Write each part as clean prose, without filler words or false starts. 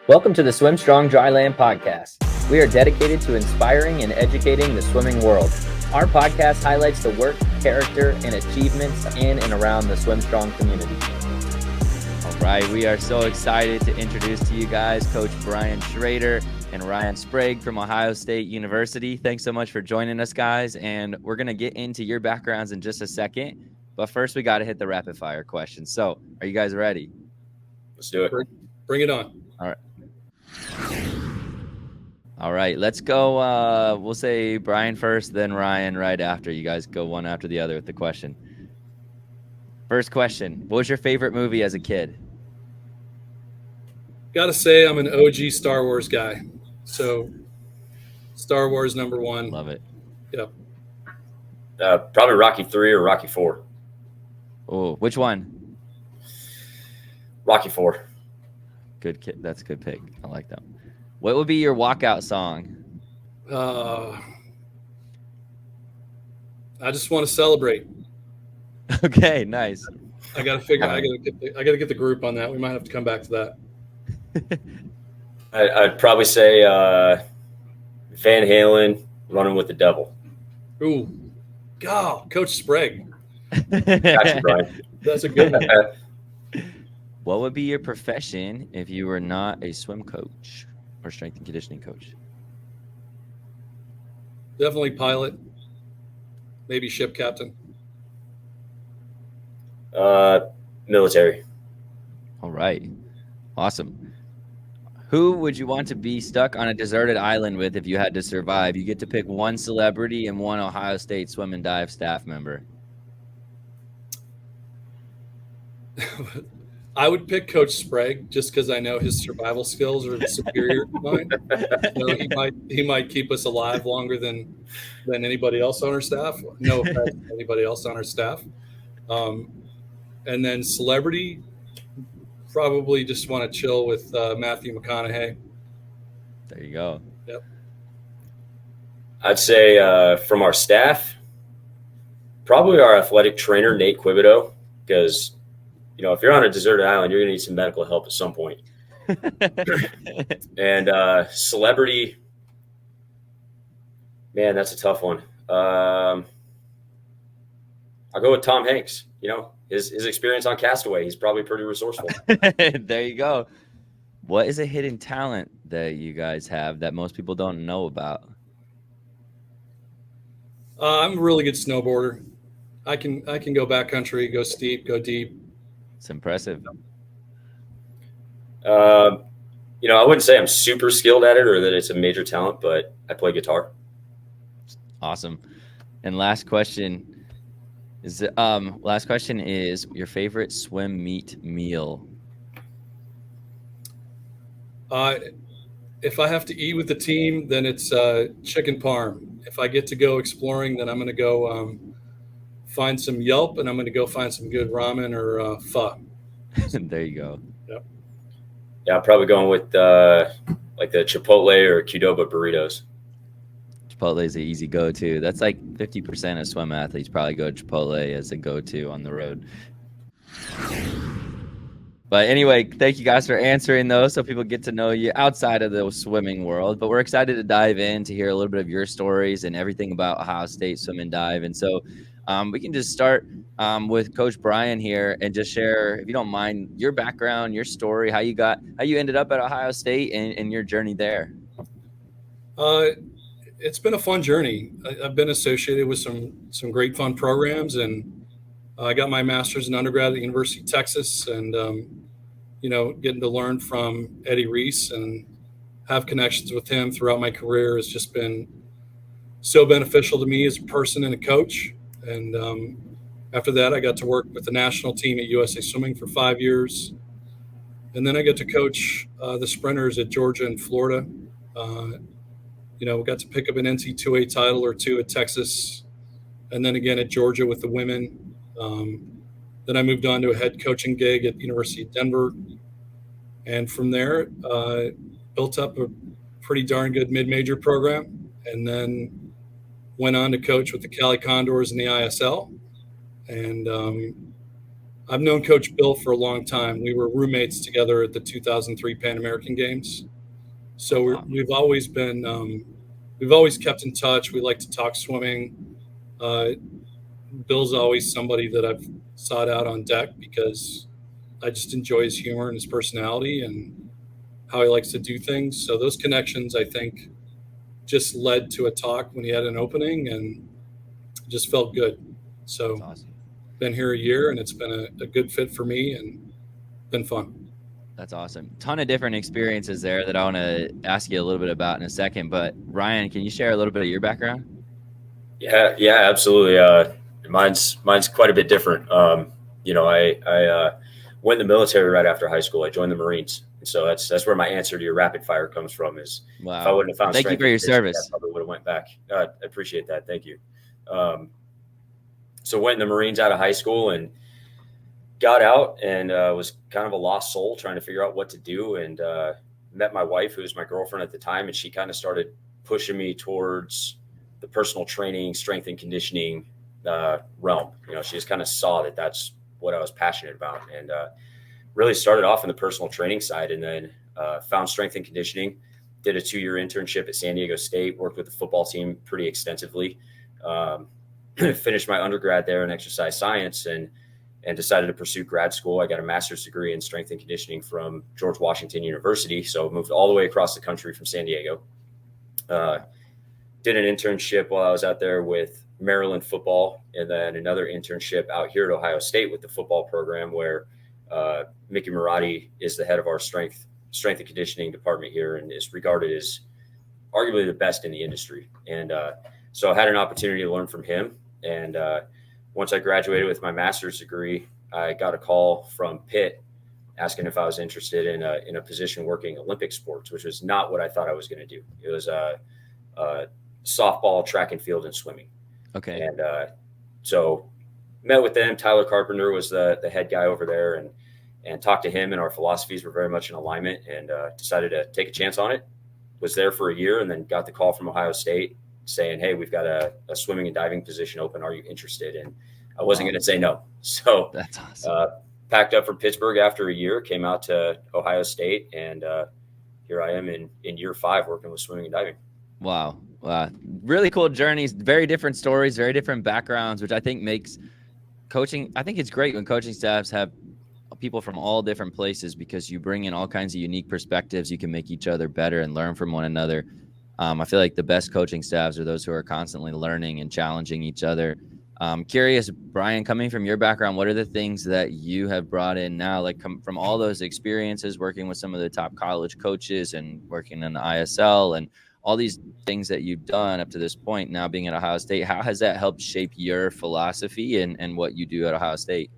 Welcome to the SwimStrong Dryland Podcast. We are dedicated to inspiring and educating the swimming world. Our podcast highlights the work, character, and achievements in and around the SwimStrong community. All right, we are so excited to introduce to you guys Coach Brian Schrader and Ryan Sprague from Ohio State University. Thanks so much for joining us, guys, and we're going to get into your backgrounds in just a second. But first, we got to hit the rapid fire questions. So, are you guys ready? Let's do it. Bring it on. All right, let's go. We'll say Brian first, then Ryan right after. You guys go one after the other with the question. First question, what was your favorite movie as a kid? Gotta say, I'm an OG Star Wars guy. So, Star Wars #1. Love it. Yep. Probably Rocky 3 or Rocky 4. Oh, which one? Rocky 4. Good kid. That's a good pick. I like that. What would be your walkout song? I just want to celebrate. Okay, nice. I gotta figure. I gotta get the group on that. We might have to come back to that. I'd probably say Van Halen, Running with the Devil. Ooh, God, Coach Sprague. Gotcha, Brian. That's a good one. What would be your profession if you were not a swim coach or strength and conditioning coach? Definitely pilot. Maybe ship captain. Military. All right. Awesome. Who would you want to be stuck on a deserted island with if you had to survive? You get to pick one celebrity and one Ohio State swim and dive staff member. I would pick Coach Sprague just because I know his survival skills are superior to mine. He might keep us alive longer than anybody else on our staff. No offense to anybody else on our staff. And then celebrity, probably just want to chill with Matthew McConaughey. There you go. Yep. I'd say from our staff, probably our athletic trainer, Nate Quibido, because if you're on a deserted island, you're going to need some medical help at some point. And celebrity, man, that's a tough one. I'll go with Tom Hanks. His experience on Castaway, he's probably pretty resourceful. There you go. What is a hidden talent that you guys have that most people don't know about? I'm a really good snowboarder. I can go backcountry, go steep, go deep. It's impressive. I wouldn't say I'm super skilled at it or that it's a major talent, but I play guitar. Awesome. And last question is your favorite swim meet meal? If I have to eat with the team, then it's chicken parm. If I get to go exploring, then I'm going to go find some Yelp, and I'm going to go find some good ramen or pho. There you go. Yep. Yeah, I'm probably going with like the Chipotle or Qdoba burritos. Chipotle is an easy go-to. That's like 50% of swim athletes probably go to Chipotle as a go-to on the road. But anyway, thank you guys for answering those so people get to know you outside of the swimming world. But we're excited to dive in to hear a little bit of your stories and everything about Ohio State Swim and Dive. And so we can just start with Coach Brian here and just share, if you don't mind, your background, your story, how you ended up at Ohio State and your journey there. It's been a fun journey. I've been associated with some great fun programs, and I got my master's in undergrad at the University of Texas, and getting to learn from Eddie Reese and have connections with him throughout my career has just been so beneficial to me as a person and a coach. And after that, I got to work with the national team at USA Swimming for 5 years. And then I got to coach the sprinters at Georgia and Florida. We got to pick up an NC2A title or two at Texas, and then again at Georgia with the women. Then I moved on to a head coaching gig at the University of Denver. And from there, built up a pretty darn good mid-major program, and then went on to coach with the Cali Condors in the ISL. And I've known Coach Bill for a long time. We were roommates together at the 2003 Pan American Games. So we've always been, we've always kept in touch. We like to talk swimming. Bill's always somebody that I've sought out on deck because I just enjoy his humor and his personality and how he likes to do things. So those connections, I think, just led to a talk when he had an opening and just felt good. So That's awesome. Been here a year and it's been a good fit for me and been fun. That's awesome. Ton of different experiences there that I want to ask you a little bit about in a second. But Ryan, can you share a little bit of your background? Yeah, absolutely. Mine's quite a bit different. You know, I went in the military right after high school. I joined the Marines. And so that's where my answer to your rapid fire comes from is wow. If I wouldn't have found Thank you for your service. I probably would have went back. I appreciate that. Thank you. So went in the Marines out of high school and got out and was kind of a lost soul trying to figure out what to do, and met my wife, who was my girlfriend at the time, and she kind of started pushing me towards the personal training, strength and conditioning realm. You know, she just kind of saw that that's what I was passionate about, and really started off in the personal training side, and then found strength and conditioning, did a 2-year internship at San Diego State, worked with the football team pretty extensively, finished my undergrad there in exercise science, and decided to pursue grad school. I got a master's degree in strength and conditioning from George Washington University. So moved all the way across the country from San Diego. Did an internship while I was out there with Maryland football, and then another internship out here at Ohio State with the football program, where Mickey Marotti is the head of our strength and conditioning department here and is regarded as arguably the best in the industry. And so I had an opportunity to learn from him. And once I graduated with my master's degree, I got a call from Pitt asking if I was interested in a position working Olympic sports, which was not what I thought I was going to do. It was softball, track and field, and swimming. Okay. And so met with them. Tyler Carpenter was the head guy over there, and talked to him, and our philosophies were very much in alignment, and decided to take a chance on it. Was there for a year, and then got the call from Ohio State saying, hey, we've got a swimming and diving position open. Are you interested? And I wasn't going to say no. So that's awesome. Packed up from Pittsburgh after a year, came out to Ohio State, and here I am in year 5 working with swimming and diving. Wow. Really cool journeys, very different stories, very different backgrounds, which I think makes coaching. I think it's great when coaching staffs have people from all different places, because you bring in all kinds of unique perspectives. You can make each other better and learn from one another. I feel like the best coaching staffs are those who are constantly learning and challenging each other. Curious, Brian, coming from your background, what are the things that you have brought in now, like from all those experiences, working with some of the top college coaches and working in the ISL and all these things that you've done up to this point, now being at Ohio State, how has that helped shape your philosophy and what you do at Ohio State?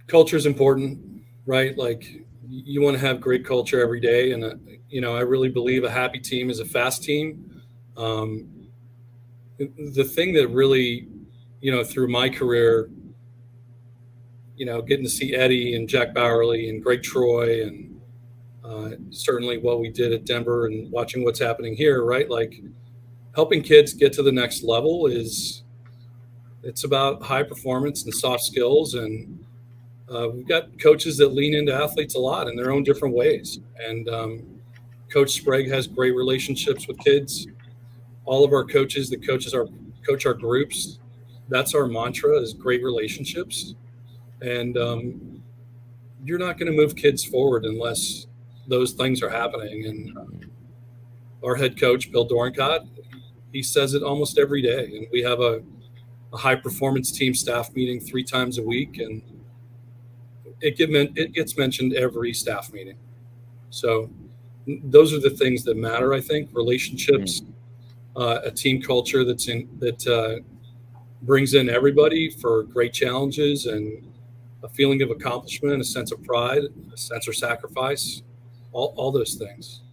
Culture is important, right? Like, you want to have great culture every day. And, I really believe a happy team is a fast team. The thing that really, through my career, getting to see Eddie and Jack Bowerly and Greg Troy and certainly what we did at Denver and watching what's happening here, right? Like, helping kids get to the next level it's about high performance and soft skills. And we've got coaches that lean into athletes a lot in their own different ways. And Coach Sprague has great relationships with kids. All of our coaches that coach our groups, that's our mantra, is great relationships. And you're not going to move kids forward unless those things are happening. And our head coach, Bill Dorincott, he says it almost every day. And we have a high performance team staff meeting 3 times a week, and it gets mentioned every staff meeting. So those are the things that matter, I think. Relationships, a team culture that brings in everybody for great challenges and a feeling of accomplishment, a sense of pride, a sense of sacrifice, all those things.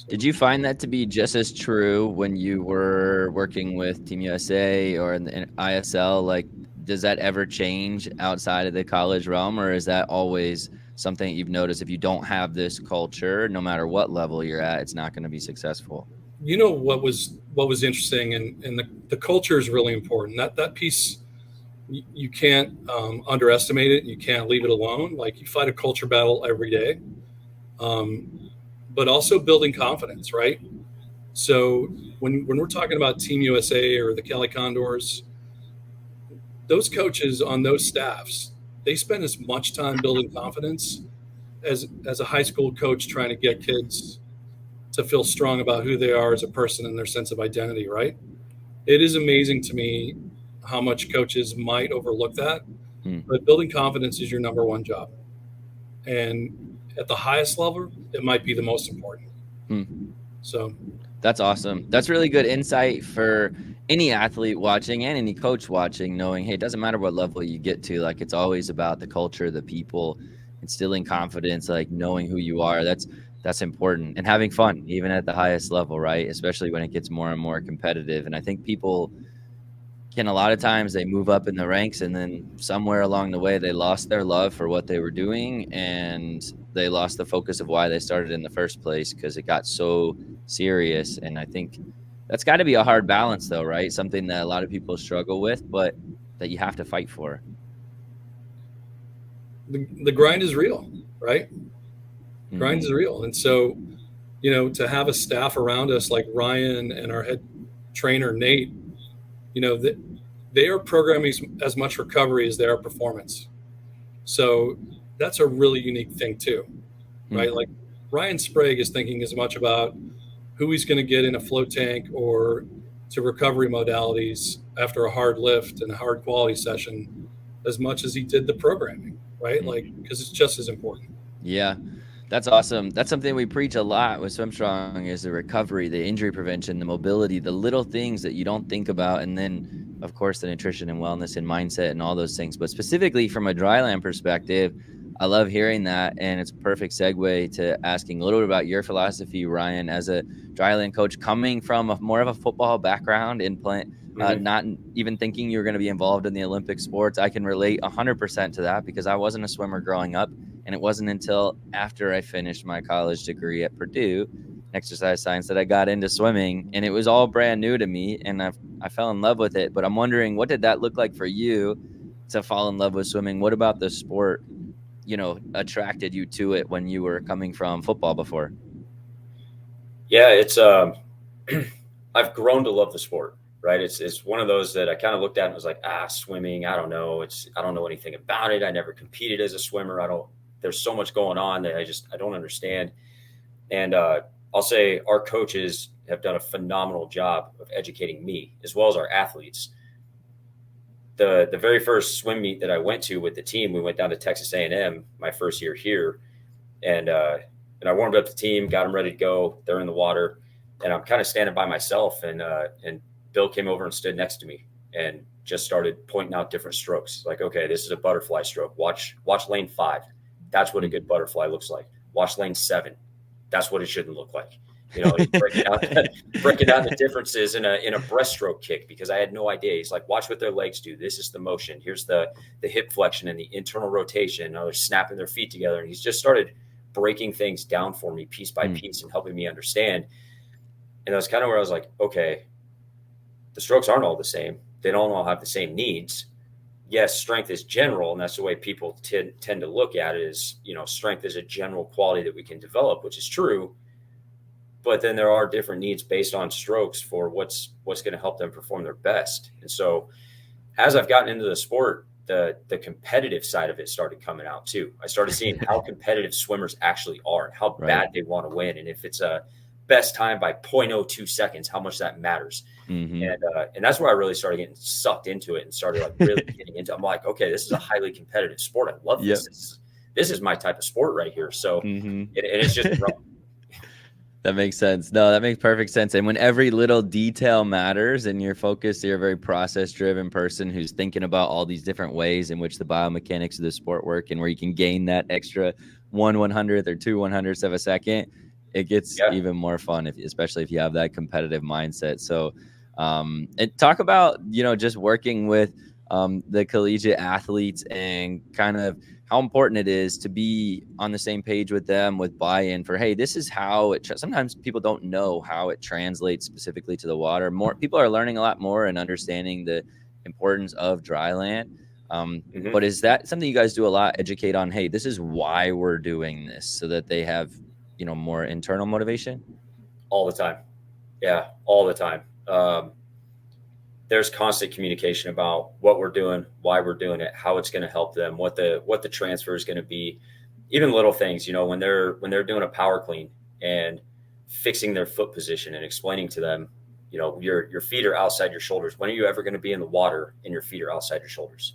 Did you find that to be just as true when you were working with Team USA or in ISL? Like, does that ever change outside of the college realm, or is that always something you've noticed? If you don't have this culture, no matter what level you're at, it's not going to be successful. What was interesting, and the culture is really important. That piece you can't underestimate it. You can't leave it alone. Like, you fight a culture battle every day, but also building confidence, right? So when we're talking about Team USA or the Cali Condors, those coaches on those staffs, they spend as much time building confidence as a high school coach trying to get kids to feel strong about who they are as a person and their sense of identity, right? It is amazing to me how much coaches might overlook that, but building confidence is your number one job. And at the highest level, it might be the most important. So that's awesome. That's really good insight for any athlete watching and any coach watching, knowing, hey, it doesn't matter what level you get to. Like, it's always about the culture, the people, instilling confidence, like knowing who you are. That's important, and having fun, even at the highest level, right? Especially when it gets more and more competitive. And I think people can, a lot of times they move up in the ranks, and then somewhere along the way, they lost their love for what they were doing, and they lost the focus of why they started in the first place, because it got so serious. And I think that's got to be a hard balance, though, right? Something that a lot of people struggle with, but that you have to fight for. The grind is real, right? Grind is real. And so, to have a staff around us like Ryan and our head trainer, Nate, they are programming as much recovery as they are performance. So that's a really unique thing too, right? Like, Ryan Sprague is thinking as much about who he's going to get in a float tank or to recovery modalities after a hard lift and a hard quality session as much as he did the programming, right? Like, because it's just as important. Yeah. That's awesome. That's something we preach a lot with SwimStrong, is the recovery, the injury prevention, the mobility, the little things that you don't think about. And then, of course, the nutrition and wellness and mindset and all those things. But specifically from a dryland perspective, I love hearing that. And it's a perfect segue to asking a little bit about your philosophy, Ryan, as a dryland coach, coming from more of a football background in not even thinking you were going to be involved in the Olympic sports. I can relate 100% to that, because I wasn't a swimmer growing up. And it wasn't until after I finished my college degree at Purdue in exercise science that I got into swimming, and it was all brand new to me, and I fell in love with it. But I'm wondering, what did that look like for you to fall in love with swimming? What about the sport, attracted you to it when you were coming from football before? Yeah, it's I've grown to love the sport, right? It's one of those that I kind of looked at and was like, swimming, I don't know. I don't know anything about it. I never competed as a swimmer. There's so much going on that I don't understand. And I'll say our coaches have done a phenomenal job of educating me as well as our athletes. The very first swim meet that I went to with the team, we went down to Texas A&M my first year here, and I warmed up the team, got them ready to go. They're in the water, and I'm kind of standing by myself, and Bill came over and stood next to me and just started pointing out different strokes. Like, okay, this is a butterfly stroke. Watch lane 5. That's what a good butterfly looks like. Watch lane 7. That's what it shouldn't look like. Breaking out the differences in a breaststroke kick, because I had no idea. He's like, watch what their legs do. This is the motion. Here's the hip flexion and the internal rotation. Now they're snapping their feet together. And he's just started breaking things down for me piece by piece and helping me understand. And that's kind of where I was like, okay, the strokes aren't all the same. They don't all have the same needs. Yes, strength is general, and that's the way people tend to look at it, is, strength is a general quality that we can develop, which is true. But then there are different needs based on strokes for what's going to help them perform their best. And so as I've gotten into the sport, the competitive side of it started coming out too. I started seeing how competitive swimmers actually are and how bad they want to win. And if it's a best time by 0.02 seconds, how much that matters. And that's where I really started getting sucked into it and started really getting into it. I'm like, okay, this is a highly competitive sport. I love this. This is my type of sport right here. So and it's just that makes sense. No, that makes perfect sense. And when every little detail matters and you're focused, you're a very process driven person who's thinking about all these different ways in which the biomechanics of the sport work, and where you can gain that extra 1/100th or 2/100ths of a second, it gets even more fun, especially if you have that competitive mindset. So and talk about, just working with the collegiate athletes and kind of how important it is to be on the same page with them, with buy-in for, hey, this is how it, sometimes people don't know how it translates specifically to the water. More people are learning a lot more and understanding the importance of dryland. But is that something you guys do a lot? Educate on, hey, this is why we're doing this, so that they have, more internal motivation? All the time. Yeah, all the time. There's constant communication about what we're doing, why we're doing it, how it's going to help them, what the transfer is going to be, even little things, when they're doing a power clean and fixing their foot position and explaining to them, your feet are outside your shoulders. When are you ever going to be in the water and your feet are outside your shoulders?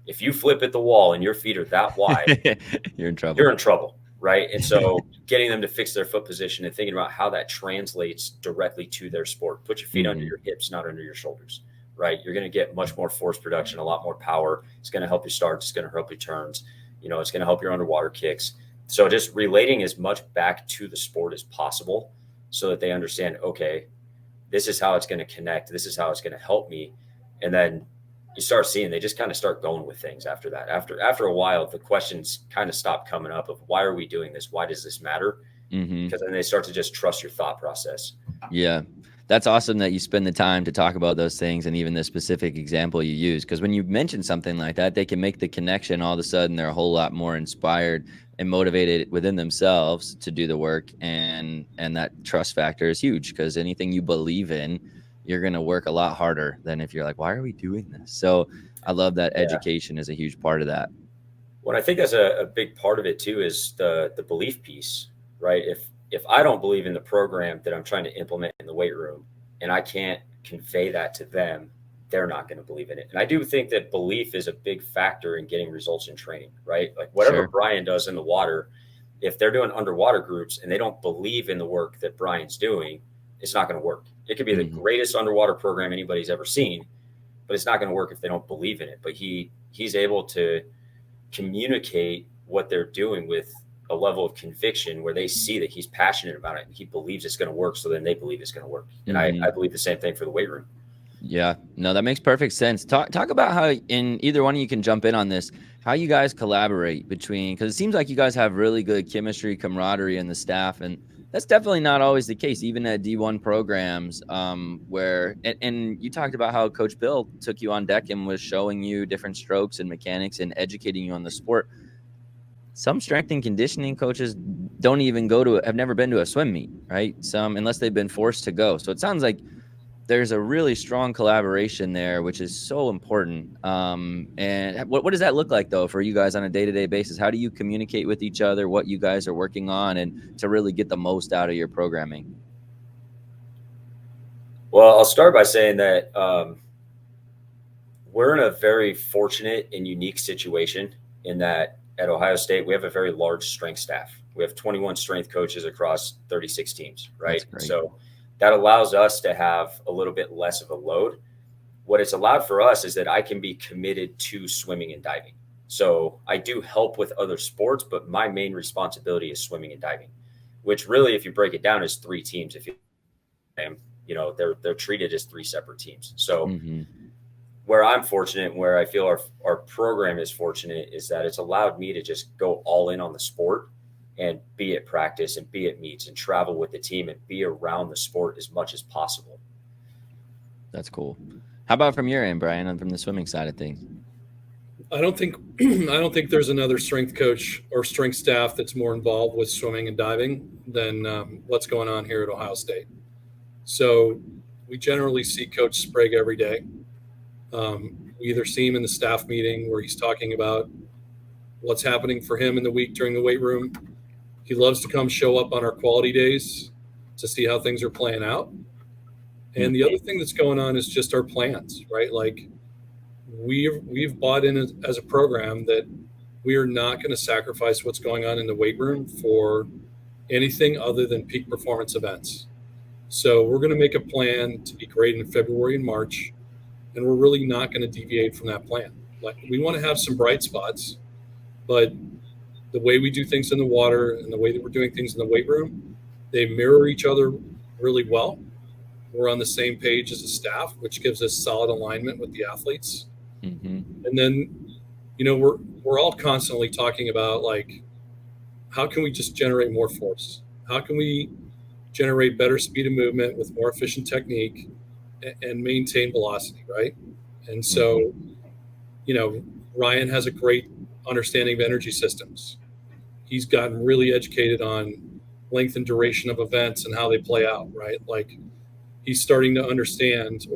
If you flip at the wall and your feet are that wide, you're in trouble. You're in trouble. Right. And so getting them to fix their foot position and thinking about how that translates directly to their sport. Put your feet under your hips, not under your shoulders. Right. You're going to get much more force production, a lot more power. It's going to help your starts. It's going to help your turns. It's going to help your underwater kicks. So just relating as much back to the sport as possible so that they understand, okay, this is how it's going to connect. This is how it's going to help me. And then you start seeing they just kind of start going with things after that. After a while, the questions kind of stop coming up of why are we doing this? Why does this matter? Because then they start to just trust your thought process. Yeah. That's awesome that you spend the time to talk about those things, and even the specific example you use. Because when you mention something like that, they can make the connection. All of a sudden, they're a whole lot more inspired and motivated within themselves to do the work. And that trust factor is huge, because anything you believe in, you're going to work a lot harder than if you're like, why are we doing this? So I love that education is a huge part of that. Well, I think that's a big part of it too, is the belief piece, right? If I don't believe in the program that I'm trying to implement in the weight room and I can't convey that to them, they're not going to believe in it. And I do think that belief is a big factor in getting results in training, right? Like whatever Brian does in the water, if they're doing underwater groups and they don't believe in the work that Brian's doing, it's not going to work. It could be the greatest underwater program anybody's ever seen, but it's not going to work if they don't believe in it. But he's able to communicate what they're doing with a level of conviction where they see that he's passionate about it and he believes it's going to work. So then they believe it's going to work. And I believe the same thing for the weight room. Yeah, no, that makes perfect sense. Talk about how, in either one of you can jump in on this, how you guys collaborate between, because it seems like you guys have really good chemistry, camaraderie in the staff. And that's definitely not always the case, even at D1 programs, where, and you talked about how Coach Bill took you on deck and was showing you different strokes and mechanics and educating you on the sport. Some strength and conditioning coaches don't even have never been to a swim meet, right? Unless they've been forced to go. So it sounds like there's a really strong collaboration there, which is so important. And what does that look like, though, for you guys on a day-to-day basis? How do you communicate with each other, what you guys are working on, and to really get the most out of your programming? Well, I'll start by saying that we're in a very fortunate and unique situation in that at Ohio State, we have a very large strength staff. We have 21 strength coaches across 36 teams, right? So that allows us to have a little bit less of a load. What it's allowed for us is that I can be committed to swimming and diving. So I do help with other sports, but my main responsibility is swimming and diving, which really, if you break it down, is 3 teams. If they're treated as 3 separate teams. So where I'm fortunate and where I feel our program is fortunate is that it's allowed me to just go all in on the sport and be at practice and be at meets and travel with the team and be around the sport as much as possible. That's cool. How about from your end, Brian, and from the swimming side of things? I don't think there's another strength coach or strength staff that's more involved with swimming and diving than what's going on here at Ohio State. So we generally see Coach Sprague every day. We either see him in the staff meeting where he's talking about what's happening for him in the week during the weight room. He loves to come show up on our quality days to see how things are playing out. And the other thing that's going on is just our plans, right? Like we've bought in as a program that we are not going to sacrifice what's going on in the weight room for anything other than peak performance events. So we're going to make a plan to be great in February and March, and we're really not going to deviate from that plan. Like we want to have some bright spots, but the way we do things in the water and the way that we're doing things in the weight room, they mirror each other really well. We're on the same page as a staff, which gives us solid alignment with the athletes. And then, we're all constantly talking about like, how can we just generate more force? How can we generate better speed of movement with more efficient technique and maintain velocity, right? And so, Ryan has a great understanding of energy systems. He's gotten really educated on length and duration of events and how they play out, right? Like he's starting to understands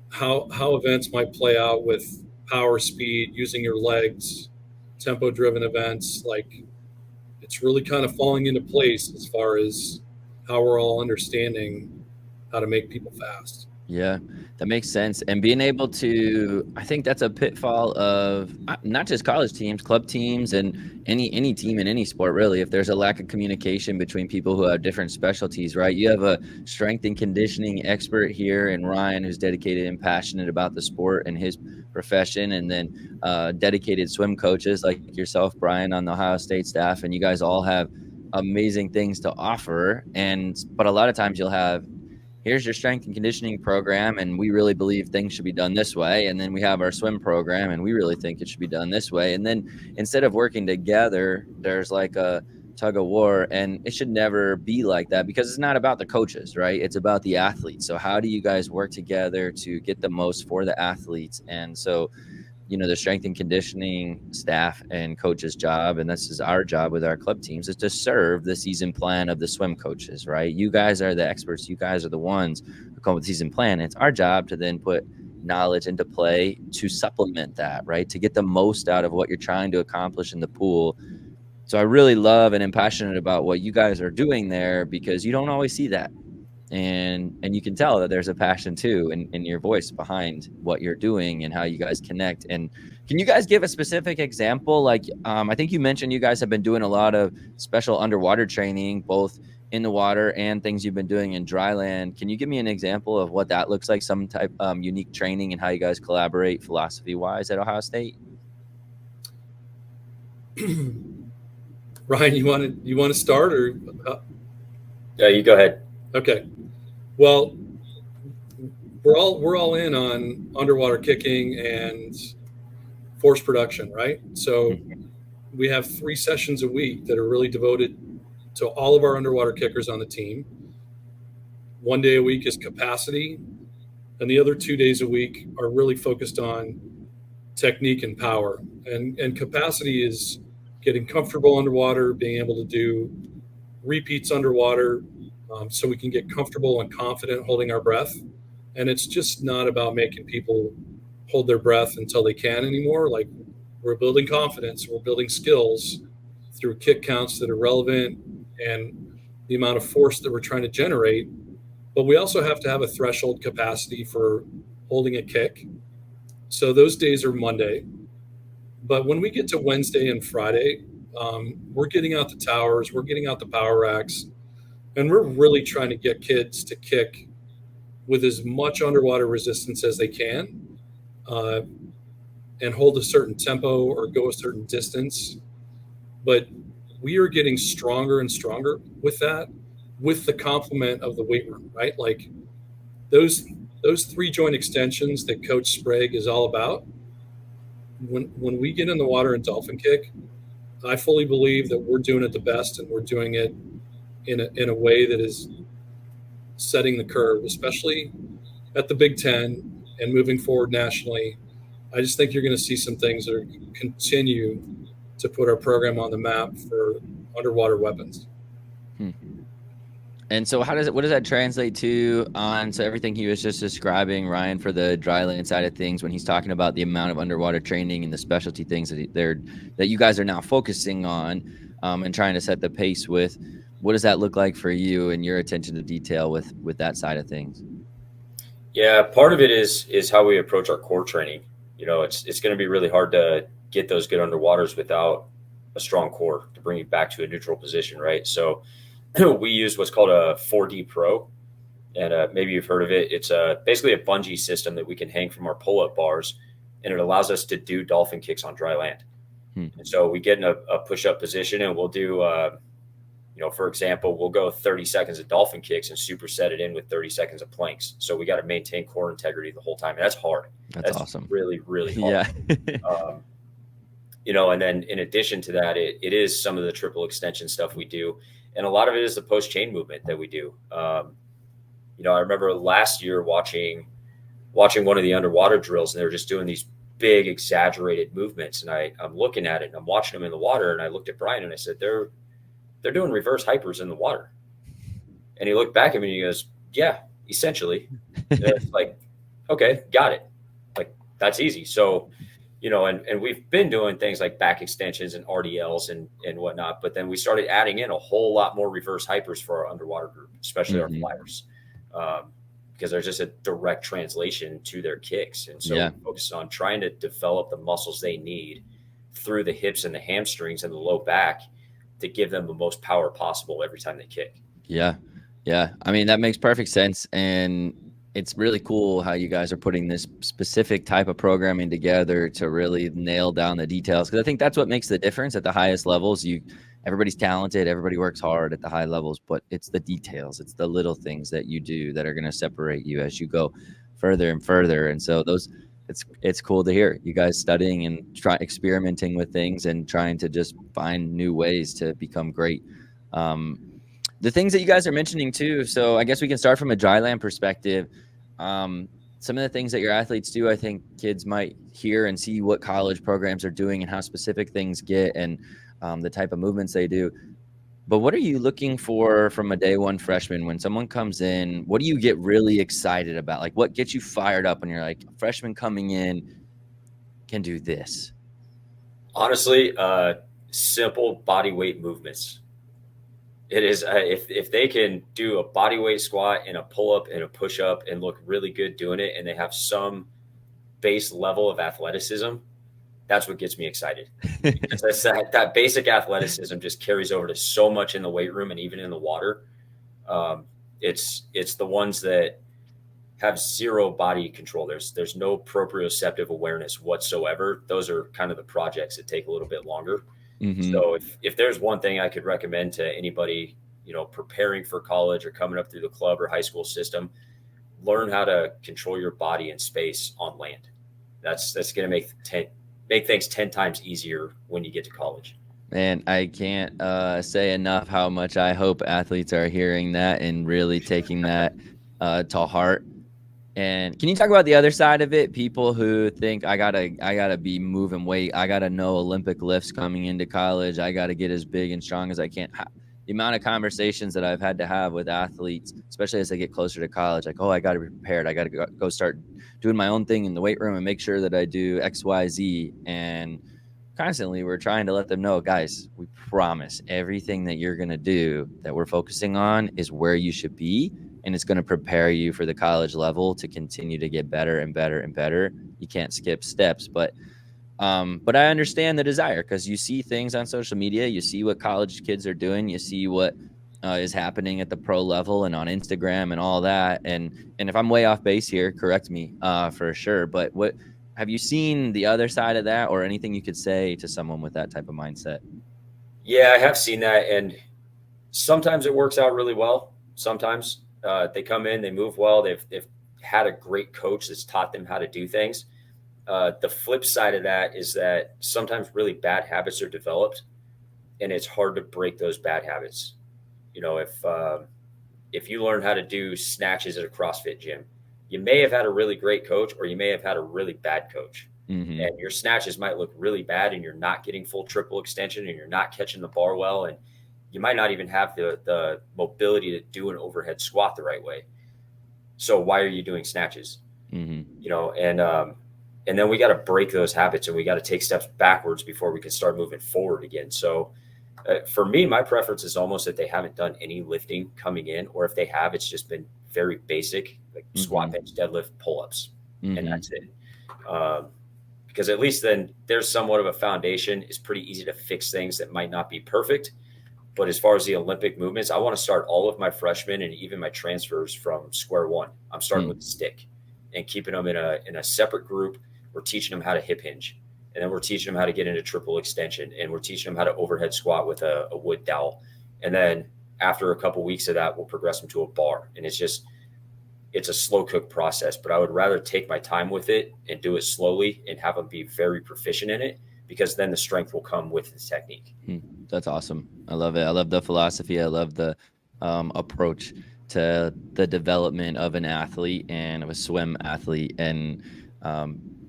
how events might play out with power, speed, using your legs, tempo driven events. Like it's really kind of falling into place as far as how we're all understanding how to make people fast. Yeah, that makes sense. And being able to, I think that's a pitfall of not just college teams, club teams, and any team in any sport, really. If there's a lack of communication between people who have different specialties, right? You have a strength and conditioning expert here in Ryan, who's dedicated and passionate about the sport and his profession, and then dedicated swim coaches like yourself, Brian, on the Ohio State staff, and you guys all have amazing things to offer. But a lot of times you'll have, here's your strength and conditioning program, and we really believe things should be done this way. And then we have our swim program, and we really think it should be done this way. And then instead of working together, there's like a tug of war, and it should never be like that because it's not about the coaches, right? It's about the athletes. So how do you guys work together to get the most for the athletes? And so, the strength and conditioning staff and coaches' job, and this is our job with our club teams, is to serve the season plan of the swim coaches, right? You guys are the experts. You guys are the ones who come with the season plan. It's our job to then put knowledge into play to supplement that, right? To get the most out of what you're trying to accomplish in the pool. So I really love and am passionate about what you guys are doing there because you don't always see that. And you can tell that there's a passion too in your voice behind what you're doing and how you guys connect. And can you guys give a specific example? Like, I think you mentioned you guys have been doing a lot of special underwater training, both in the water and things you've been doing in dry land. Can you give me an example of what that looks like, some type unique training and how you guys collaborate philosophy wise at Ohio State? Ryan, you want to start or? Yeah, you go ahead. Okay. Well, we're all in on underwater kicking and force production, right? So we have 3 sessions a week that are really devoted to all of our underwater kickers on the team. 1 day a week is capacity, and the other 2 days a week are really focused on technique and power. And capacity is getting comfortable underwater, being able to do repeats underwater, so we can get comfortable and confident holding our breath. And it's just not about making people hold their breath until they can anymore. Like, we're building confidence, we're building skills through kick counts that are relevant and the amount of force that we're trying to generate. But we also have to have a threshold capacity for holding a kick. So those days are Monday. But when we get to Wednesday and Friday, we're getting out the towers, we're getting out the power racks, and we're really trying to get kids to kick with as much underwater resistance as they can, and hold a certain tempo or go a certain distance. But we are getting stronger and stronger with that, with the complement of the weight room, right? Like those 3 joint extensions that Coach Sprague is all about. When we get in the water and dolphin kick, I fully believe that we're doing it the best, and we're doing it in a way that is setting the curve, especially at the Big Ten and moving forward nationally. I just think you're going to see some things that are going to continue to put our program on the map for underwater weapons. And so what does that translate to on, so everything he was just describing, Ryan, for the dry land side of things, when he's talking about the amount of underwater training and the specialty things that you guys are now focusing on, and trying to set the pace with, what does that look like for you and your attention to detail with that side of things? Yeah, part of it is how we approach our core training. It's going to be really hard to get those good underwaters without a strong core to bring you back to a neutral position, right? So we use what's called a 4D Pro, and maybe you've heard of it. It's basically a bungee system that we can hang from our pull-up bars, and it allows us to do dolphin kicks on dry land. And so we get in a push-up position, and we'll do, for example, we'll go 30 seconds of dolphin kicks and superset it in with 30 seconds of planks. So we got to maintain core integrity the whole time, and that's hard. That's awesome. Really, really hard. Yeah. And then in addition to that, it is some of the triple extension stuff we do. And a lot of it is the post chain movement that we do. I remember last year watching watching one of the underwater drills, and they were just doing these big exaggerated movements. And I'm looking at it and I'm watching them in the water. And I looked at Brian and I said, they're doing reverse hypers in the water. And he looked back at me and he goes, yeah, essentially. And it's like, okay, got it. Like, that's easy. So, you know, and we've been doing things like back extensions and RDLs and whatnot, but then we started adding in a whole lot more reverse hypers for our underwater group, especially our flyers, because there's just a direct translation to their kicks. And so we focus on trying to develop the muscles they need through the hips and the hamstrings and the low back to give them the most power possible every time they kick. Yeah. Yeah. I mean, that makes perfect sense. And it's really cool how you guys are putting this specific type of programming together to really nail down the details. Because I think that's what makes the difference at the highest levels. Everybody's talented, everybody works hard at the high levels, but it's the details, it's the little things that you do that are going to separate you as you go further and further. And so it's cool to hear you guys studying and experimenting with things and trying to just find new ways to become great. The things that you guys are mentioning too. So I guess we can start from a dryland perspective. Some of the things that your athletes do, I think kids might hear and see what college programs are doing and how specific things get and the type of movements they do. But what are you looking for from a day one freshman when someone comes in? What do you get really excited about? Like, what gets you fired up when you're like, a freshman coming in can do this? Honestly, simple body weight movements. It is if they can do a body weight squat and a pull up and a push up and look really good doing it, and they have some base level of athleticism, that's what gets me excited. Because that basic athleticism just carries over to so much in the weight room and even in the water. It's the ones that have zero body control. There's no proprioceptive awareness whatsoever. Those are kind of the projects that take a little bit longer. Mm-hmm. So if there's one thing I could recommend to anybody, you know, preparing for college or coming up through the club or high school system, learn how to control your body in space on land. That's going to make things 10 times easier when you get to college. Man, I can't say enough how much I hope athletes are hearing that and really taking that to heart. And can you talk about the other side of it? People who think I gotta be moving weight. I gotta know Olympic lifts coming into college. I gotta get as big and strong as I can. The amount of conversations that I've had to have with athletes, especially as they get closer to college, like, oh, I gotta be prepared. I gotta go start doing my own thing in the weight room and make sure that I do X, Y, Z. And constantly we're trying to let them know, guys, we promise everything that you're gonna do that we're focusing on is where you should be. And it's going to prepare you for the college level to continue to get better and better and better. You can't skip steps, but I understand the desire because you see things on social media. You see what college kids are doing. You see what is happening at the pro level and on Instagram and all that. And if I'm way off base here, correct me for sure. But what have you seen the other side of that, or anything you could say to someone with that type of mindset? Yeah, I have seen that, and sometimes it works out really well. Sometimes. They come in, they move well. They've had a great coach that's taught them how to do things. The flip side of that is that sometimes really bad habits are developed, and it's hard to break those bad habits. You know, if you learn how to do snatches at a CrossFit gym, you may have had a really great coach, or you may have had a really bad coach. Mm-hmm. And your snatches might look really bad, and you're not getting full triple extension, and you're not catching the bar well, and you might not even have the mobility to do an overhead squat the right way. So why are you doing snatches? Mm-hmm. You know, and then we got to break those habits, and we got to take steps backwards before we can start moving forward again. So for me, my preference is almost that they haven't done any lifting coming in, or if they have, it's just been very basic, like mm-hmm. squat, bench, deadlift, pull-ups, mm-hmm. and that's it. Because at least then there's somewhat of a foundation. It's pretty easy to fix things that might not be perfect. But as far as the Olympic movements, I want to start all of my freshmen and even my transfers from square one. I'm starting with the stick and keeping them in a separate group. We're teaching them how to hip hinge, and then we're teaching them how to get into triple extension, and we're teaching them how to overhead squat with a wood dowel. And then after a couple of weeks of that, we'll progress them to a bar. And it's a slow cook process, but I would rather take my time with it and do it slowly and have them be very proficient in it, because then the strength will come with the technique. That's awesome. I love it. I love the philosophy. I love the approach. to the development of an athlete and of a swim athlete. And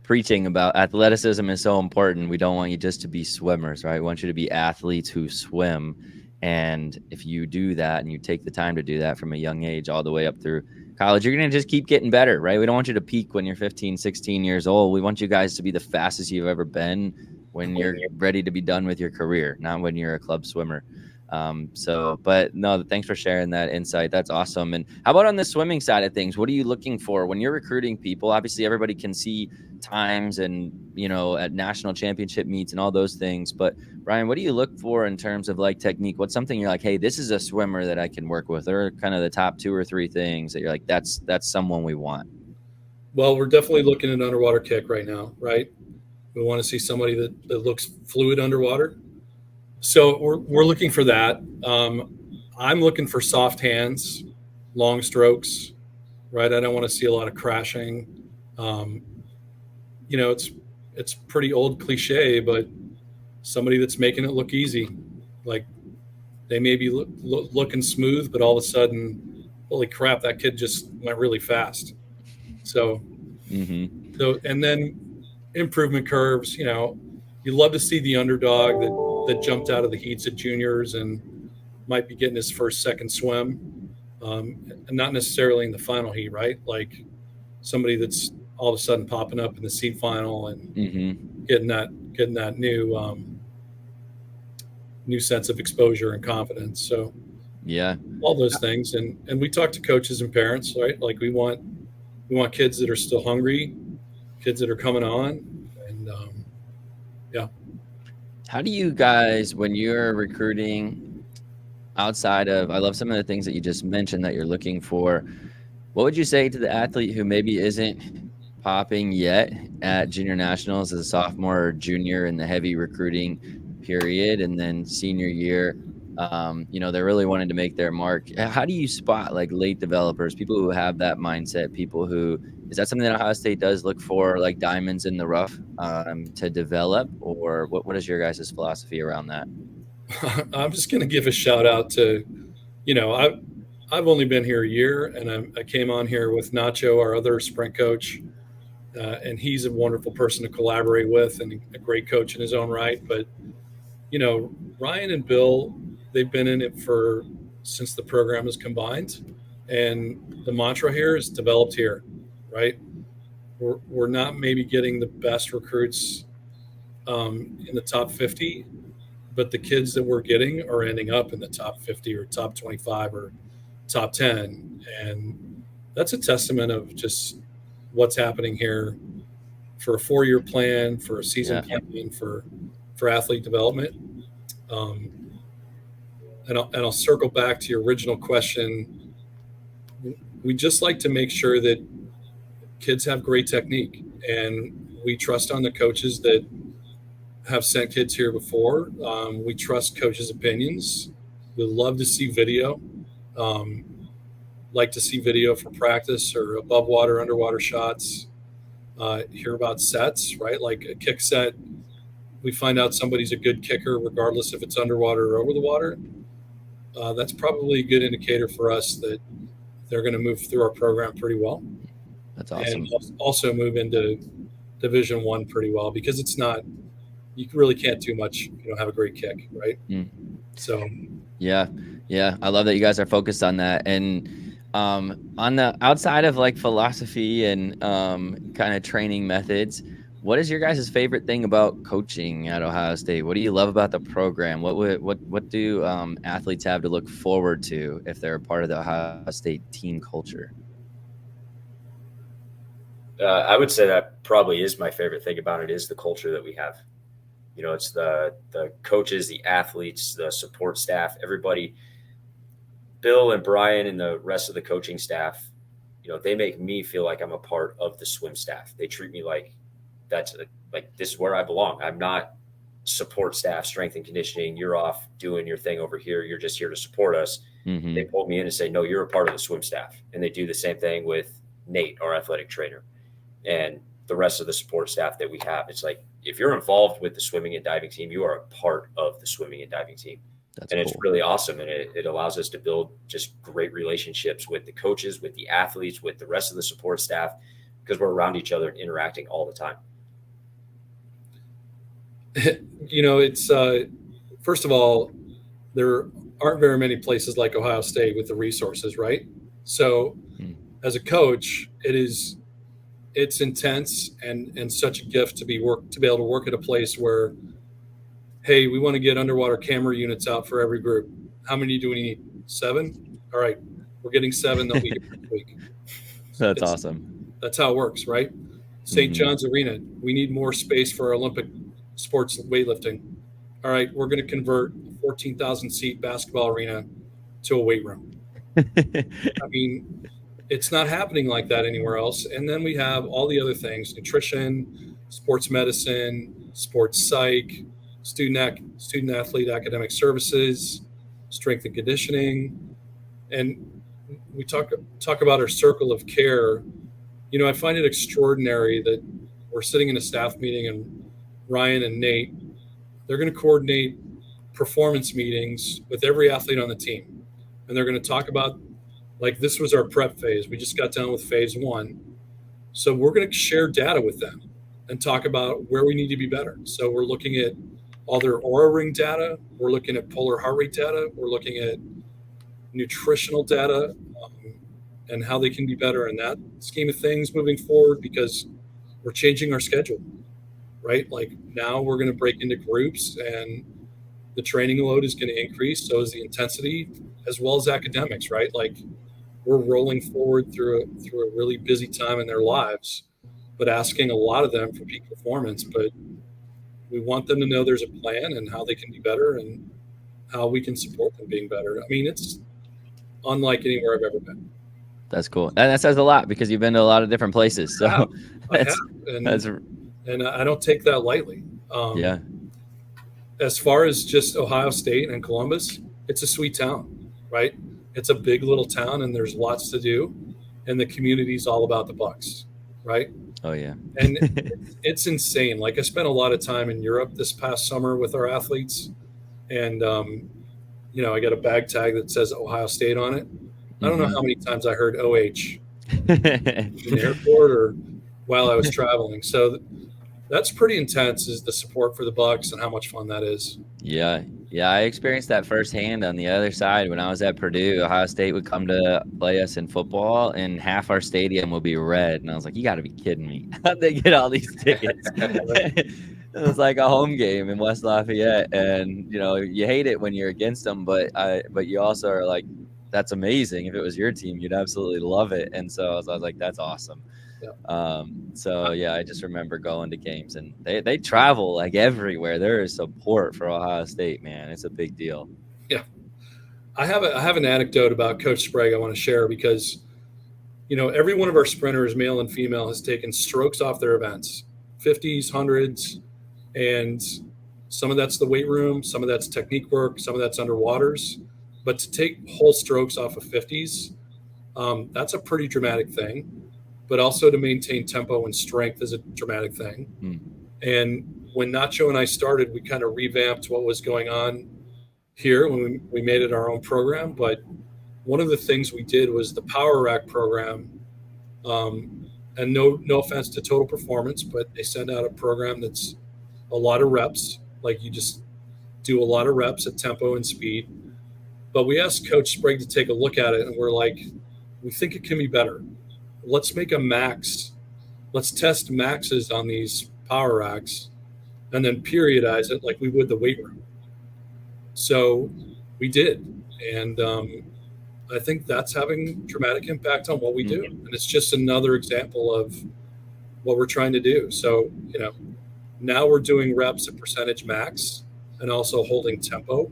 preaching about athleticism is so important. We don't want you just to be swimmers, right? We want you to be athletes who swim. And if you do that and you take the time to do that from a young age all the way up through college, you're going to just keep getting better, right? We don't want you to peak when you're 15, 16 years old. We want you guys to be the fastest you've ever been when you're ready to be done with your career, not when you're a club swimmer. But no, thanks for sharing that insight. That's awesome. And how about on the swimming side of things? What are you looking for when you're recruiting people? Obviously, everybody can see times and, at national championship meets and all those things. But Ryan, what do you look for in terms of like technique? What's something you're like, hey, this is a swimmer that I can work with, or kind of the top 2 or 3 things that you're like, that's someone we want? Well, we're definitely looking at underwater kick right now, right? We want to see somebody that looks fluid underwater. So we're looking for that. I'm looking for soft hands, long strokes, right? I don't want to see a lot of crashing. It's pretty old cliche, but somebody that's making it look easy. Like they may be looking smooth, but all of a sudden, holy crap, that kid just went really fast. So, and then improvement curves, you love to see the underdog that jumped out of the heats at juniors and might be getting his first, second swim, and not necessarily in the final heat, right? Like somebody that's all of a sudden popping up in the seed final and getting that new sense of exposure and confidence. So yeah, all those things. And we talk to coaches and parents, right? Like we want kids that are still hungry, kids that are coming on, and yeah. How do you guys, when you're recruiting outside of, I love some of the things that you just mentioned that you're looking for, what would you say to the athlete who maybe isn't popping yet at junior nationals as a sophomore or junior in the heavy recruiting period, and then senior year, they're really wanting to make their mark? How do you spot like late developers, people who have that mindset, people who, is that something that Ohio State does look for, like diamonds in the rough to develop, or what is your guys' philosophy around that? I'm just going to give a shout out to, I've only been here a year, and I came on here with Nacho, our other sprint coach, and he's a wonderful person to collaborate with and a great coach in his own right. But, Ryan and Bill, they've been in it since the program is combined, and the mantra here is developed here, right? We're not maybe getting the best recruits in the top 50, but the kids that we're getting are ending up in the top 50 or top 25 or top 10. And that's a testament of just what's happening here for a 4-year plan, for a season plan, for athlete development. And I'll circle back to your original question. We just like to make sure that kids have great technique, and we trust on the coaches that have sent kids here before. We trust coaches' opinions. We love to see video. Like to see video for practice or above water, underwater shots. Hear about sets, right? Like a kick set. We find out somebody's a good kicker, regardless if it's underwater or over the water. That's probably a good indicator for us that they're going to move through our program pretty well. That's awesome. And also move into Division I pretty well, because it's not, you really can't do much if you don't have a great kick, right? So yeah, I love that you guys are focused on that. And on the outside of like philosophy and kind of training methods, what is your guys' favorite thing about coaching at Ohio State? What do you love about the program? What do athletes have to look forward to if they're a part of the Ohio State team culture? I would say that probably is my favorite thing about it, is the culture that we have. It's the coaches, the athletes, the support staff, everybody. Bill and Brian and the rest of the coaching staff, they make me feel like I'm a part of the swim staff. They treat me like this is where I belong. I'm not support staff, strength and conditioning. You're off doing your thing over here. You're just here to support us. They pull me in and say, no, you're a part of the swim staff. And they do the same thing with Nate, our athletic trainer, and the rest of the support staff that we have. It's like, if you're involved with the swimming and diving team, you are a part of the swimming and diving team. And it's really awesome. And it allows us to build just great relationships with the coaches, with the athletes, with the rest of the support staff, because we're around each other and interacting all the time. It's first of all, there aren't very many places like Ohio State with the resources, right? So as a coach, it's intense and such a gift to be able to work at a place where, hey, we want to get underwater camera units out for every group. How many do we need? 7? All right, we're getting 7 that week. That's awesome. That's how it works, right? St. John's Arena, we need more space for Olympic sports weightlifting. All right, we're going to convert a 14,000 seat basketball arena to a weight room. I mean, it's not happening like that anywhere else. And then we have all the other things: nutrition, sports medicine, sports psych, student athlete academic services, strength and conditioning. And we talk about our circle of care. I find it extraordinary that we're sitting in a staff meeting and Ryan and Nate, they're going to coordinate performance meetings with every athlete on the team. And they're going to talk about, like, this was our prep phase. We just got done with phase 1. So we're going to share data with them and talk about where we need to be better. So we're looking at all their Oura Ring data. We're looking at polar heart rate data. We're looking at nutritional data and how they can be better in that scheme of things moving forward, because we're changing our schedule, right? Like, now we're going to break into groups and the training load is going to increase. So is the intensity, as well as academics, right? Like, we're rolling forward through a really busy time in their lives, but asking a lot of them for peak performance. But we want them to know there's a plan and how they can be better and how we can support them being better. I mean, it's unlike anywhere I've ever been. That's cool. And that says a lot, because you've been to a lot of different places. So I have. And I don't take that lightly. Yeah. As far as just Ohio State and Columbus, it's a sweet town, right? It's a big little town and there's lots to do. And the community's all about the Bucks, right? Oh, yeah. And it's insane. Like, I spent a lot of time in Europe this past summer with our athletes. And, I got a bag tag that says Ohio State on it. I don't know how many times I heard OH in the airport or while I was traveling. So that's pretty intense, is the support for the Bucks and how much fun that is. Yeah. I experienced that firsthand on the other side. When I was at Purdue, Ohio State would come to play us in football and half our stadium would be red. And I was like, you got to be kidding me. How'd they get all these tickets? It was like a home game in West Lafayette. And, you hate it when you're against them, but you also are like, that's amazing. If it was your team, you'd absolutely love it. And so I was like, that's awesome. Yeah. I just remember going to games, and they travel like everywhere. There is support for Ohio State, man. It's a big deal. Yeah. I have an anecdote about Coach Sprague I want to share, because, every one of our sprinters, male and female, has taken strokes off their events, 50s, 100s, and some of that's the weight room, some of that's technique work, some of that's underwaters. But to take whole strokes off of 50s, that's a pretty dramatic thing. But also to maintain tempo and strength is a dramatic thing. And when Nacho and I started, we kind of revamped what was going on here when we made it our own program. But one of the things we did was the Power Rack program. And no offense to Total Performance, but they send out a program that's a lot of reps. Like, you just do a lot of reps at tempo and speed. But we asked Coach Sprague to take a look at it, and we're like, we think it can be better. Let's make a max. Let's test maxes on these power racks and then periodize it like we would the weight room. So we did. And I think that's having dramatic impact on what we do. And it's just another example of what we're trying to do. So, now we're doing reps at percentage max and also holding tempo,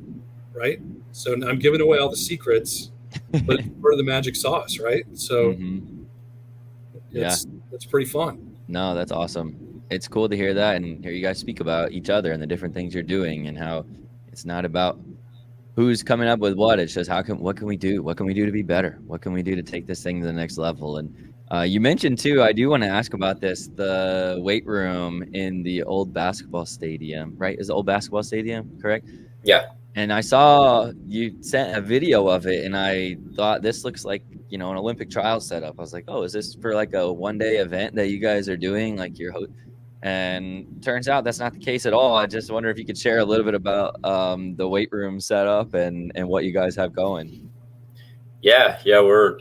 right? So I'm giving away all the secrets, but it's part of the magic sauce, right? So it's pretty fun. No, that's awesome. It's cool to hear that and hear you guys speak about each other and the different things you're doing, and how it's not about who's coming up with what. It's just what can we do? What can we do to be better? What can we do to take this thing to the next level? And you mentioned too, I do want to ask about this, the weight room in the old basketball stadium, right? Is the old basketball stadium correct? Yeah. And I saw you sent a video of it, and I thought this looks like, an Olympic trial setup. I was like, oh, is this for like a one-day event that you guys are doing, like and turns out that's not the case at all. I just wonder if you could share a little bit about the weight room setup and what you guys have going. Yeah, we're,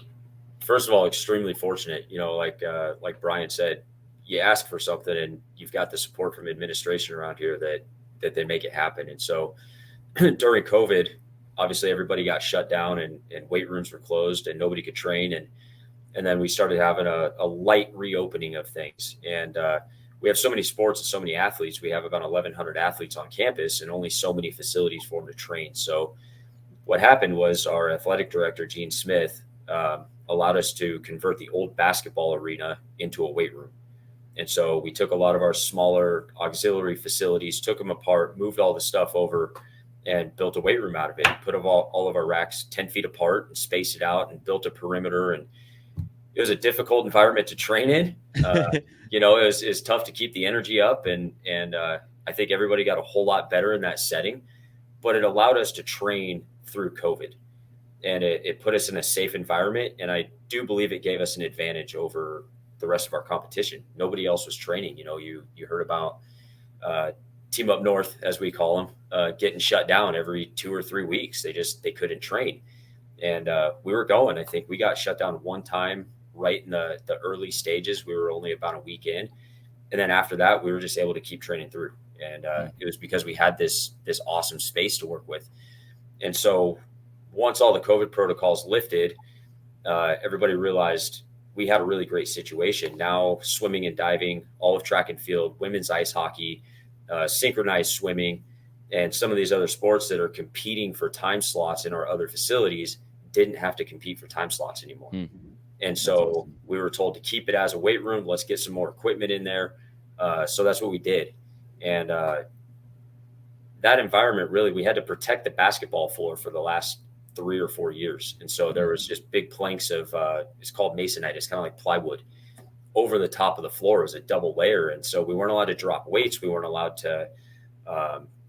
first of all, extremely fortunate. Like Brian said, you ask for something and you've got the support from administration around here that they make it happen. And so during COVID, obviously everybody got shut down and weight rooms were closed and nobody could train. And then we started having a light reopening of things. And we have so many sports and so many athletes. We have about 1,100 athletes on campus and only so many facilities for them to train. So what happened was our athletic director, Gene Smith, allowed us to convert the old basketball arena into a weight room. And so we took a lot of our smaller auxiliary facilities, took them apart, moved all the stuff over, and built a weight room out of it. Put all of our racks 10 feet apart and spaced it out and built a perimeter. And it was a difficult environment to train in. It was tough to keep the energy up. And I think everybody got a whole lot better in that setting. But it allowed us to train through COVID. And it put us in a safe environment. And I do believe it gave us an advantage over the rest of our competition. Nobody else was training. You heard about Team Up North, as we call them, getting shut down every 2 or 3 weeks. They couldn't train. And we were going. I think we got shut down one time right in the early stages. We were only about a week in. And then after that, we were just able to keep training through. And it was because we had this awesome space to work with. And so once all the COVID protocols lifted, everybody realized we had a really great situation. Now swimming and diving, all of track and field, women's ice hockey, synchronized swimming, and some of these other sports that are competing for time slots in our other facilities didn't have to compete for time slots anymore. And so we were told to keep it as a weight room. Let's get some more equipment in there. So that's what we did. And that environment, really, we had to protect the basketball floor for the last 3 or 4 years. And so there was just big planks of, it's called masonite. It's kind of like plywood over the top of the floor as a double layer. And so we weren't allowed to drop weights. We weren't allowed to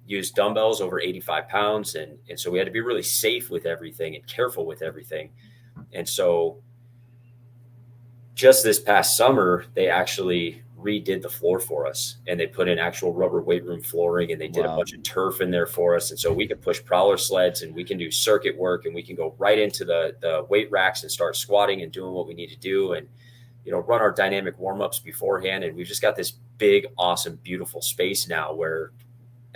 use dumbbells over 85 pounds. And so we had to be really safe with everything and careful with everything. And so just this past summer, they actually redid the floor for us, and they put in actual rubber weight room flooring, and they did a bunch of turf in there for us. And so we can push prowler sleds, and we can do circuit work, and we can go right into the weight racks and start squatting and doing what we need to do. And, run our dynamic warm-ups beforehand. And we've just got this big, awesome, beautiful space now where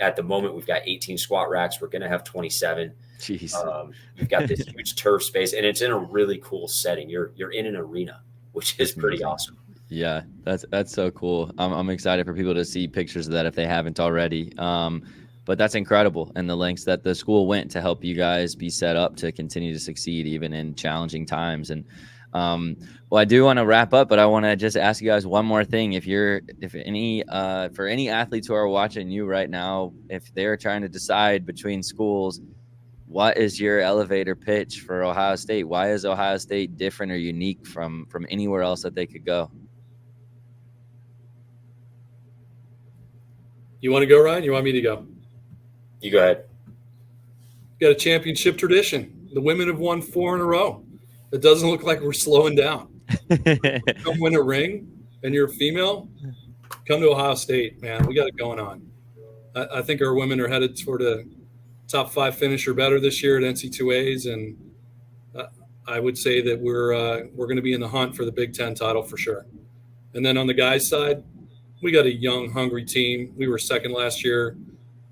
at the moment we've got 18 squat racks. We're going to have 27. Jeez. You've got this huge turf space, and it's in a really cool setting. You're in an arena, which is pretty awesome. Yeah, that's so cool. I'm excited for people to see pictures of that if they haven't already. But that's incredible, and the lengths that the school went to help you guys be set up to continue to succeed even in challenging times. And well, I do want to wrap up, but I want to just ask you guys one more thing. For any athletes who are watching you right now, if they're trying to decide between schools, what is your elevator pitch for Ohio State? Why is Ohio State different or unique from anywhere else that they could go? You want to go, Ryan? You want me to go? You go ahead. Got a championship tradition. The women have won 4 in a row. It doesn't look like we're slowing down. Come win a ring and you're a female, come to Ohio State, man. We got it going on. I think our women are headed toward a top 5 finish or better this year at NC2As. And I would say that we're going to be in the hunt for the Big Ten title for sure. And then on the guys' side, we got a young, hungry team. We were second last year.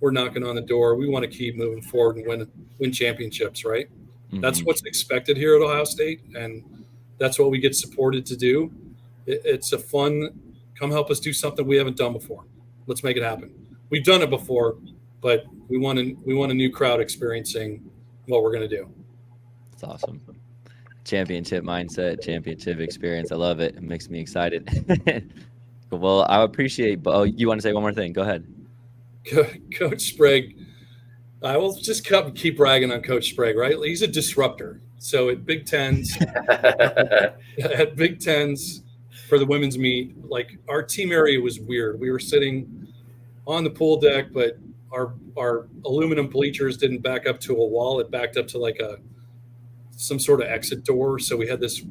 We're knocking on the door. We want to keep moving forward and win championships, right? Mm-hmm. That's what's expected here at Ohio State, and that's what we get supported to do. It's a fun, come help us do something we haven't done before. Let's make it happen. We've done it before, but we want a new crowd experiencing what we're going to do. That's awesome. Championship mindset, championship experience. I love it. It makes me excited. Well, I appreciate – oh, you want to say one more thing? Go ahead. Coach Sprague, I will just keep bragging on Coach Sprague, right? He's a disruptor. So at Big Tens, for the women's meet, like our team area was weird. We were sitting on the pool deck, but our aluminum bleachers didn't back up to a wall. It backed up to like some sort of exit door. So we had this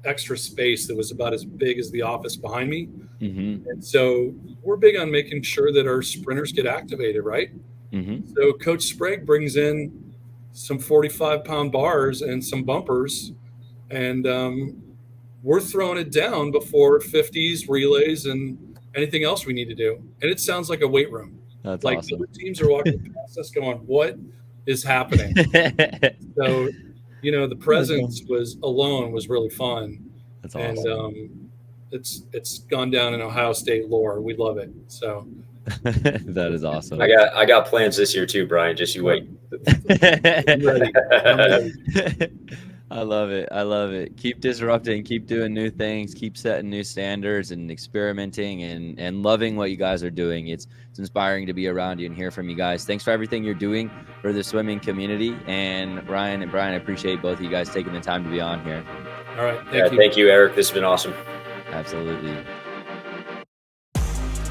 extra space that was about as big as the office behind me. Mm-hmm. And so we're big on making sure that our sprinters get activated, right? Mm-hmm. So Coach Sprague brings in some 45-pound bars and some bumpers, and we're throwing it down before 50s, relays, and anything else we need to do. And it sounds like a weight room. That's like awesome. Other teams are walking past us going, what is happening? So, the presence was really fun. That's awesome. And it's gone down in Ohio State lore. We love it. So that is awesome. I got plans this year too, Brian. Just you wait. I'm ready. I love it. Keep disrupting, keep doing new things, keep setting new standards and experimenting and loving what you guys are doing. It's inspiring to be around you and hear from you guys. Thanks for everything you're doing for the swimming community. And Ryan and Brian, I appreciate both of you guys taking the time to be on here. All right. Thank you, Eric. This has been awesome. Absolutely.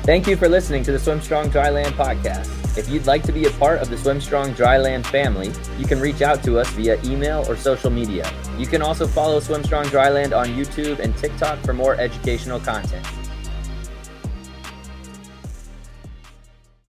Thank you for listening to the SwimStrong Dryland Podcast. If you'd like to be a part of the SwimStrong Dryland family, you can reach out to us via email or social media. You can also follow SwimStrong Dryland on YouTube and TikTok for more educational content.